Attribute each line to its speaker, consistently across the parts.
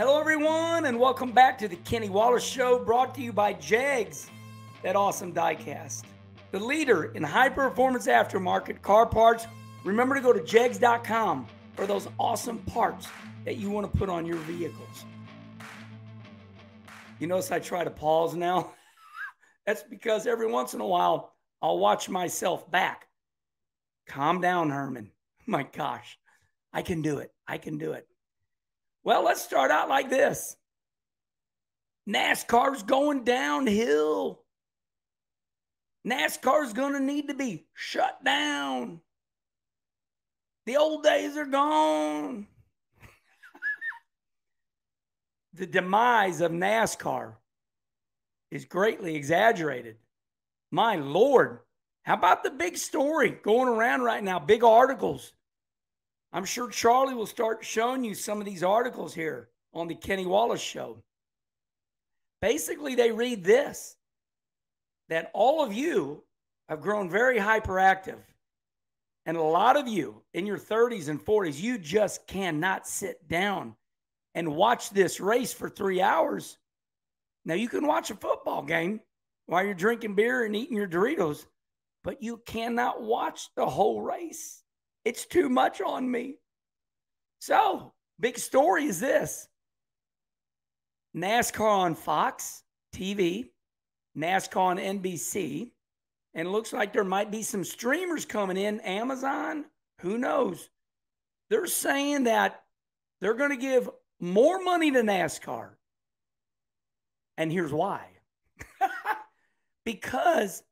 Speaker 1: Hello, everyone, and welcome back to the Kenny Wallace Show, brought to you by JEGS, that awesome diecast. The leader in high-performance aftermarket car parts. Remember to go to jegs.com for those awesome parts that you want to put on your vehicles. You notice I try to pause now? That's because every once in a while, I'll watch myself back. Calm down, Herman. My gosh, I can do it. I can do it. Well, let's start out like this. NASCAR's going downhill. NASCAR's going to need to be shut down. The old days are gone. The demise of NASCAR is greatly exaggerated. My Lord, how about the big story going around right now? Big articles. I'm sure Charlie will start showing you some of these articles here on the Kenny Wallace Show. Basically, they read this, that all of you have grown very hyperactive. And a lot of you in your 30s and 40s, you just cannot sit down and watch this race for 3 hours. Now, you can watch a football game while you're drinking beer and eating your Doritos, but you cannot watch the whole race. It's too much on me. So, big story is this. NASCAR on Fox TV, NASCAR on NBC, and it looks like there might be some streamers coming in, Amazon, who knows. They're saying that they're going to give more money to NASCAR. And here's why. Because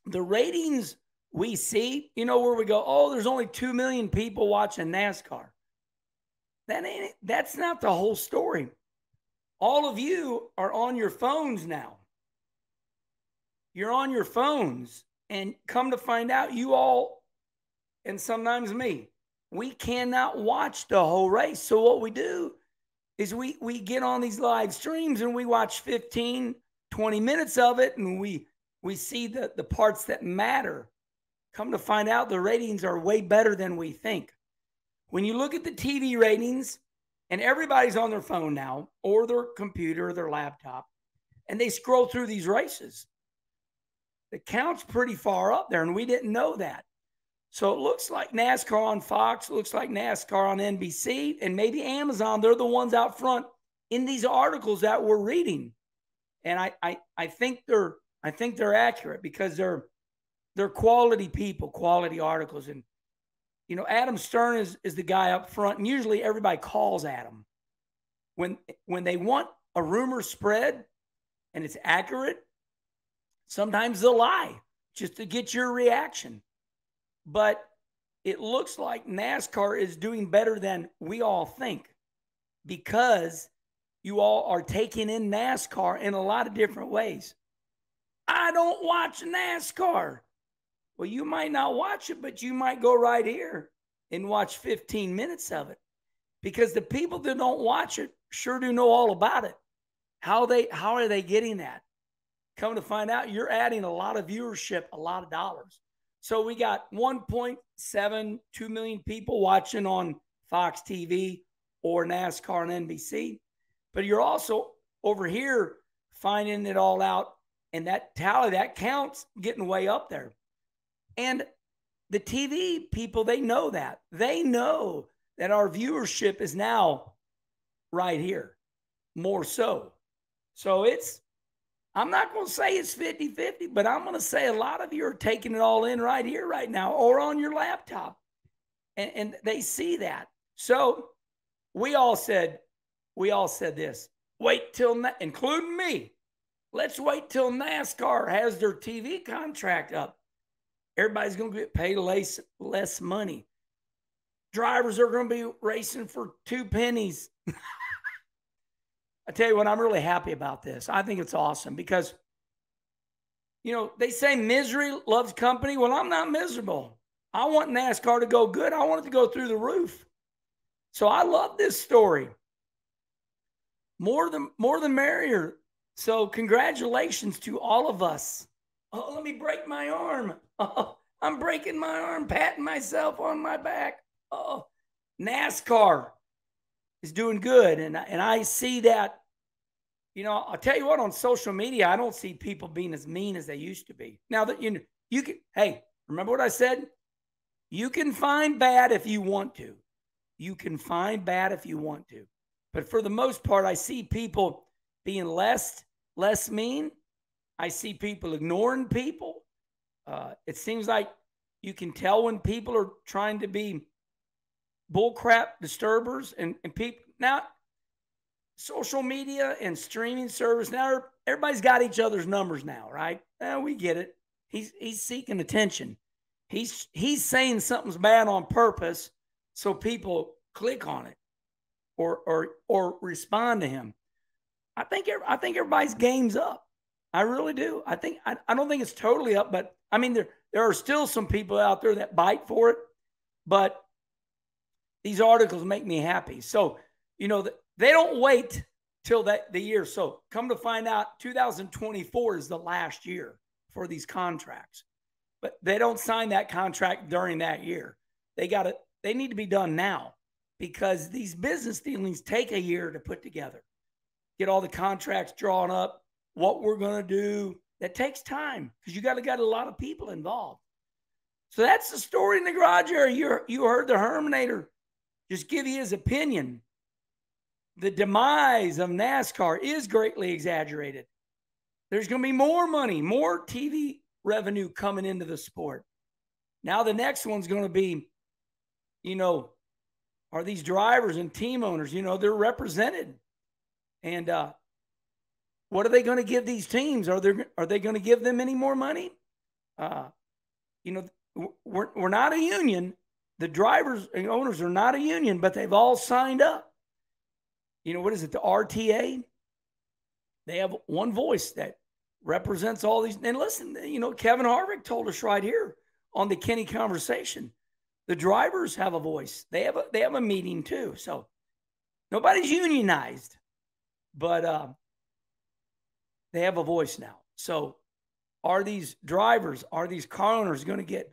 Speaker 1: the ratings we see, you know, where we go, oh, there's only 2 million people watching NASCAR. That's not the whole story. All of you are on your phones now. You're on your phones, and come to find out, you all, and sometimes me, we cannot watch the whole race. So what we do is we get on these live streams and we watch 15, 20 minutes of it, and we see the parts that matter. Come to find out, the ratings are way better than we think. When you look at the TV ratings, and everybody's on their phone now, or their computer, or their laptop, and they scroll through these races, the count's pretty far up there, and we didn't know that. So it looks like NASCAR on Fox, looks like NASCAR on NBC, and maybe Amazon, they're the ones out front in these articles that we're reading. And I think they're accurate, because they're quality people, quality articles. And, you know, Adam Stern is the guy up front, and usually everybody calls Adam. When they want a rumor spread and it's accurate, sometimes they'll lie just to get your reaction. But it looks like NASCAR is doing better than we all think, because you all are taking in NASCAR in a lot of different ways. I don't watch NASCAR. Well, you might not watch it, but you might go right here and watch 15 minutes of it, because the people that don't watch it sure do know all about it. How are they getting that? Come to find out, you're adding a lot of viewership, a lot of dollars. So we got 1.72 million people watching on Fox TV or NASCAR and NBC. But you're also over here finding it all out, and that tally, that count's getting way up there. And the TV people, they know that. They know that our viewership is now right here, more so. So I'm not going to say it's 50-50, but I'm going to say a lot of you are taking it all in right here, right now, or on your laptop. And they see that. So we all said this, wait till, including me, let's wait till NASCAR has their TV contract up. Everybody's going to get paid less money. Drivers are going to be racing for 2 pennies. I tell you what, I'm really happy about this. I think it's awesome because, you know, they say misery loves company. Well, I'm not miserable. I want NASCAR to go good. I want it to go through the roof. So I love this story. More the merrier. So congratulations to all of us. Oh, let me break my arm. Oh, I'm breaking my arm, patting myself on my back. Oh, NASCAR is doing good. And I see that, I'll tell you what, on social media, I don't see people being as mean as they used to be. Now that you can, hey, remember what I said? You can find bad if you want to. You can find bad if you want to. But for the most part, I see people being less mean. I see people ignoring people. It seems like you can tell when people are trying to be bullcrap disturbers and people. Now, social media and streaming service, now everybody's got each other's numbers now, right? We get it. He's seeking attention. He's saying something's bad on purpose so people click on it or respond to him. I think everybody's game's up. I really do. I don't think it's totally up, but I mean there are still some people out there that bite for it, but these articles make me happy. So, they don't wait till the year. So come to find out, 2024 is the last year for these contracts. But they don't sign that contract during that year. They need to be done now because these business dealings take a year to put together. Get all the contracts drawn up, what we're going to do. That takes time because you got a lot of people involved. So that's the story in the garage area. You heard the Herminator just give you his opinion. The demise of NASCAR is greatly exaggerated. There's going to be more money, more TV revenue coming into the sport. Now the next one's going to be, are these drivers and team owners, they're represented. And what are they going to give these teams? Are they going to give them any more money? We're not a union. The drivers and owners are not a union, but they've all signed up. What is it? The RTA? They have one voice that represents all these. And listen, Kevin Harvick told us right here on the Kenny Conversation, the drivers have a voice. They have a meeting too. So nobody's unionized, but they have a voice now. So are these drivers, are these car owners going to get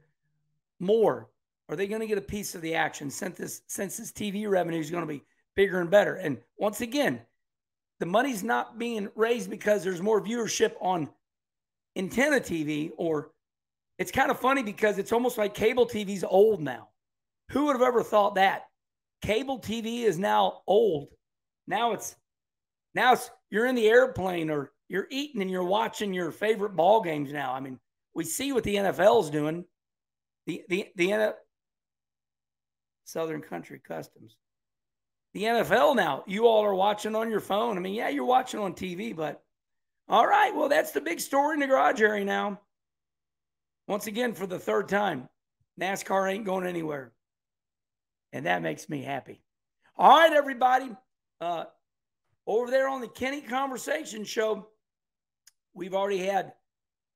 Speaker 1: more? Are they going to get a piece of the action since this TV revenue is going to be bigger and better? And once again, the money's not being raised because there's more viewership on antenna TV, or it's kind of funny because it's almost like cable TV's old now. Who would have ever thought that? Cable TV is now old. Now it's you're in the airplane or you're eating and you're watching your favorite ball games now. I mean, we see what the NFL's doing. The Southern Country Customs. The NFL now, you all are watching on your phone. I mean, yeah, you're watching on TV, but all right, well, that's the big story in the garage area now. Once again, for the third time, NASCAR ain't going anywhere. And that makes me happy. All right, everybody. Over there on the Kenny Conversation Show, we've already had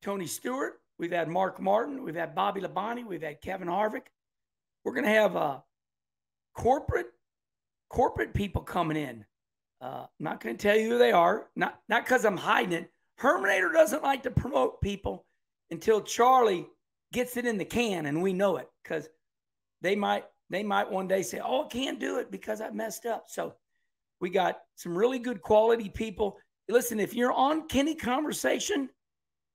Speaker 1: Tony Stewart. We've had Mark Martin. We've had Bobby Labonte. We've had Kevin Harvick. We're going to have corporate people coming in. I'm not going to tell you who they are. Not because I'm hiding it. Herminator doesn't like to promote people until Charlie gets it in the can and we know it, because they might one day say, oh, I can't do it because I messed up. So we got some really good quality people. Listen, if you're on Kenny Conversation,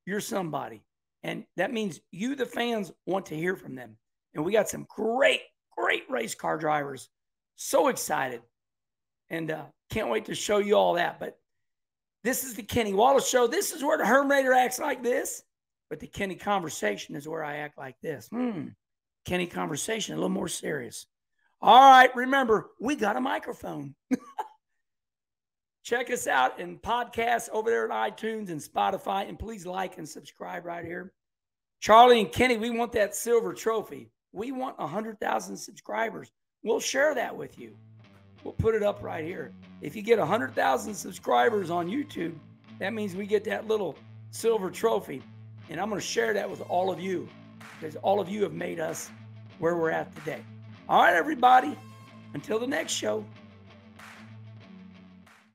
Speaker 1: you're somebody. And that means you, the fans, want to hear from them. And we got some great race car drivers. So excited. And can't wait to show you all that. But this is the Kenny Wallace Show. This is where the Herminator acts like this. But the Kenny Conversation is where I act like this. Kenny Conversation, a little more serious. All right, remember, we got a microphone. Check us out in podcasts over there at iTunes and Spotify. And please like and subscribe right here. Charlie and Kenny, we want that silver trophy. We want 100,000 subscribers. We'll share that with you. We'll put it up right here. If you get 100,000 subscribers on YouTube, that means we get that little silver trophy. And I'm going to share that with all of you, because all of you have made us where we're at today. All right, everybody. Until the next show.